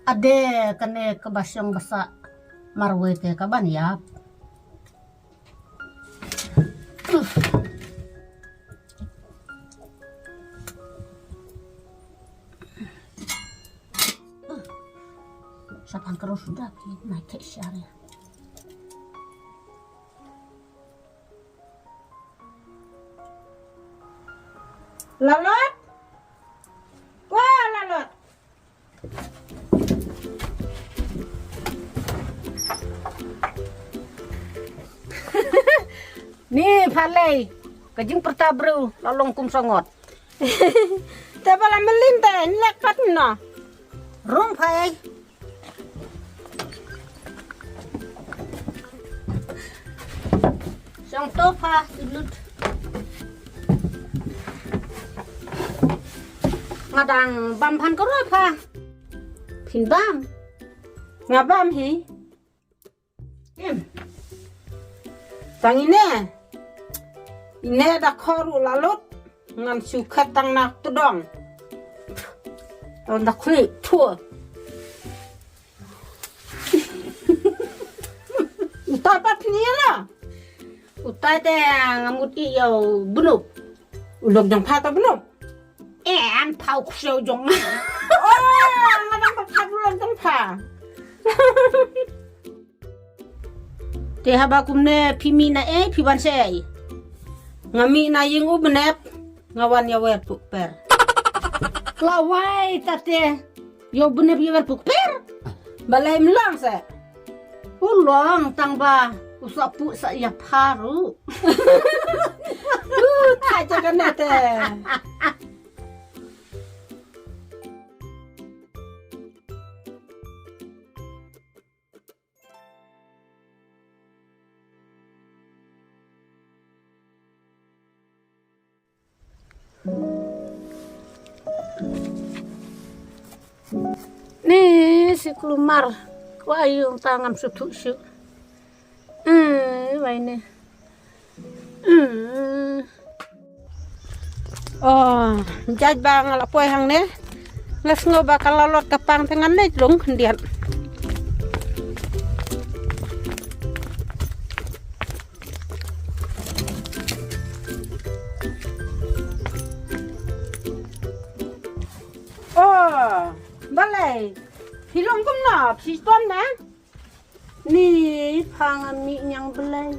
ade kane kebasyong basa marwe ke kaban yap. Sapan terus sudah naik ke syariah. Lalot? Wah, lalot. Ni palai kajing pertabru lalong kum songot. Tapi lah melintai lekat no. Rum pai. Sang topa ilut. Ngadang bampan ko pa. Pinbam. Ngabam hi? Tang ine da khoru lalot ngan sukat tang nak tudong. Onda khui thua. Utai pat ni la. Utai te ngamut i yo bunuk. Ulok jang pha ta bunok. An phau kseu jong. Oh, ngadang pat ulok jang pha. Te haba kumne pimi na piban sei. Ngami na ying u benep ngawan ya wer puk per. Lawai tate yo benep yo puk per. Balai melang sa. Ulong tangba usapu sa ya paru. Thai cha kan te. Nih si kelumar ku ayung tangan sutuk su. Ini. Oh, jaj bang ala poi hang ne. Les ngo bakal lalot kapang tengan ne lung kendian. Oh, balai. Film kum na, sistem na. Nih pangan mi yang belai.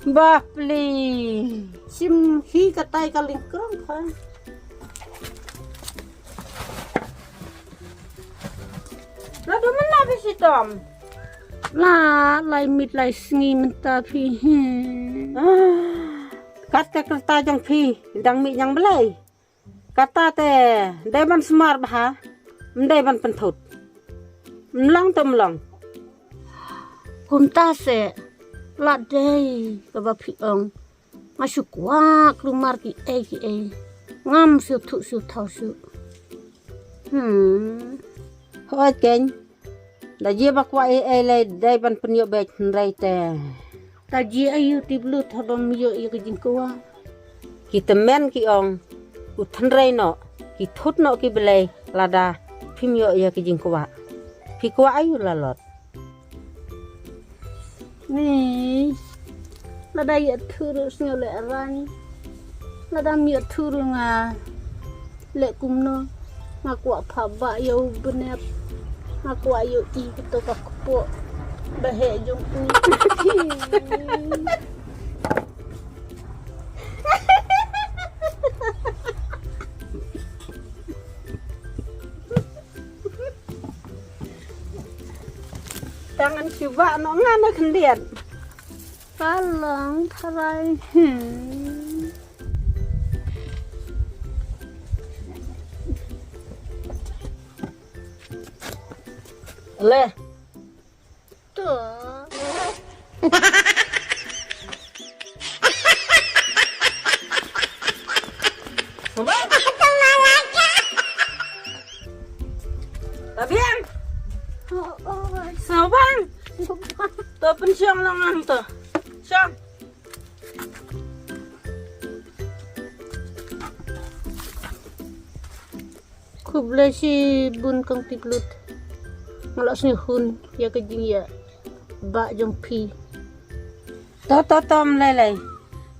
Bapli. Sim hi katai kaling kerong kan. Lado mana bisitom? La lai mit lai sngi menta pi. Kata kerta jang pi, dang mi yang belai. Kata te, deban semar bah, deban pentut. Mlang to mlang. Kumta se la dei ka ba pi ong. Masuk wa kelumar ki ki ngam su tu su thau su. Hoi keng. Da je bakwa le deban penyo bek nrai te. Ta ji ayu ti blu thodom yo yo ki jingkwa. Ki temen ki ong. Uthanrai no ki thut no ki belai lada phimyo ya ki jingkwa. Phi kwa ayu lalot. Nih, lada ya turu le rani, lada mi turu nga le kumno, ngaku apa ba yo benep, ngaku ayo i beto kakpo, bahe jong ni. Tangan coba no ngana kendian. Kalang tarai. Le. Tuh. Tabiang. Sao bang? Tớ pensiong lang ang to. Siyang. Kubla si bun kang tiplut. Malas ni hun ya ka jing ya. Ba jong pi. to mlele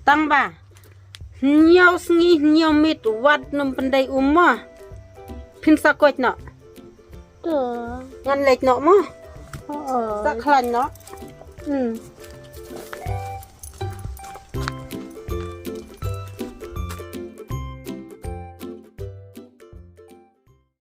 tang ba nhau sngi nhau mit wat num pandai umma phin sa koch no To. ngan lek no mo Oh. sa khlan no